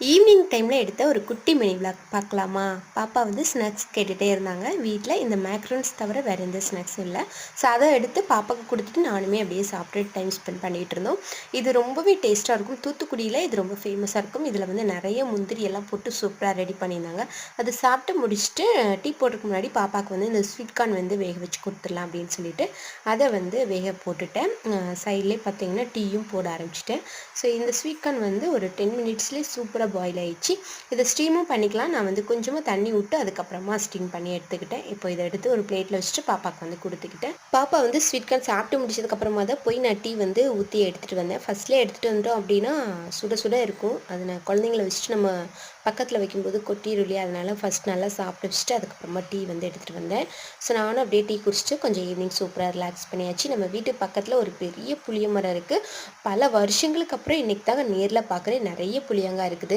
Evening டைமில் எடுத்த ஒரு குட்டி மினி விளாக் பார்க்கலாமா? பாப்பா வந்து ஸ்நாக்ஸ் கேட்டுகிட்டே இருந்தாங்க. வீட்டில் இந்த மேக்ரோன்ஸ் தவிர வேறு எந்த ஸ்நாக்ஸும் இல்லை. ஸோ அதை எடுத்து பாப்பாவுக்கு கொடுத்துட்டு நானுமே அப்படியே சாப்பிட்டு டைம் ஸ்பெண்ட் பண்ணிகிட்டு இருந்தோம். இது ரொம்பவே டேஸ்ட்டாக இருக்கும். தூத்துக்குடியில் இது ரொம்ப ஃபேமஸாக இருக்கும். இதில் வந்து நிறைய முந்திரி எல்லாம் போட்டு சூப்பராக ரெடி பண்ணியிருந்தாங்க. அது சாப்பிட்டு முடிச்சுட்டு டீ போடுறதுக்கு முன்னாடி பாப்பாவுக்கு வந்து இந்த ஸ்வீட் கார்ன் வந்து வேக வச்சு கொடுத்துடலாம் அப்படின்னு சொல்லிட்டு அதை வந்து வேக போட்டுட்டேன். சைட்லேயே பார்த்தீங்கன்னா டீயும் போட ஆரம்பிச்சிட்டேன். ஸோ இந்த ஸ்வீட் கார்ன் வந்து ஒரு 10 மினிட்ஸ்லேயே சூப்பராக பாயில் ஆயிடுச்சு. இதை ஸ்டீமும் பண்ணிக்கலாம். நான் வந்து கொஞ்சமாக தண்ணி விட்டு அதுக்கப்புறமா ஸ்டீம் பண்ணி எடுத்துக்கிட்டேன். இப்போ இதை எடுத்து ஒரு பிளேட்டில் வச்சுட்டு பாப்பாவுக்கு வந்து கொடுத்துக்கிட்டேன். பாப்பா வந்து ஸ்வீட் கார்ன் சாப்பிட்டு முடிச்சதுக்கப்புறமா தான் போய் நான் டீ வந்து ஊற்றி எடுத்துகிட்டு வந்தேன். ஃபஸ்ட்லேயே எடுத்துகிட்டு வந்துட்டோம் அப்படின்னா சுட சுட இருக்கும். அது நான் குழந்தைங்கள வச்சுட்டு நம்ம பக்கத்தில் வைக்கும்போது கொட்டிடும் இல்லையா? அதனால ஃபஸ்ட் நல்லா சாப்பிட்டு வச்சுட்டு அதுக்கப்புறமா டீ வந்து எடுத்துகிட்டு வந்தேன். ஸோ நானும் அப்படியே டீ குடிச்சிட்டு கொஞ்சம் ஈவினிங் சூப்பராக ரிலாக்ஸ் பண்ணியாச்சு. நம்ம வீட்டு பக்கத்தில் ஒரு பெரிய புளிய மரம் இருக்குது. பல வருஷங்களுக்கு அப்புறம் இன்னைக்கு தாங்க நேரில் பார்க்குறேன். நிறைய புளியங்காய் இருக்குது.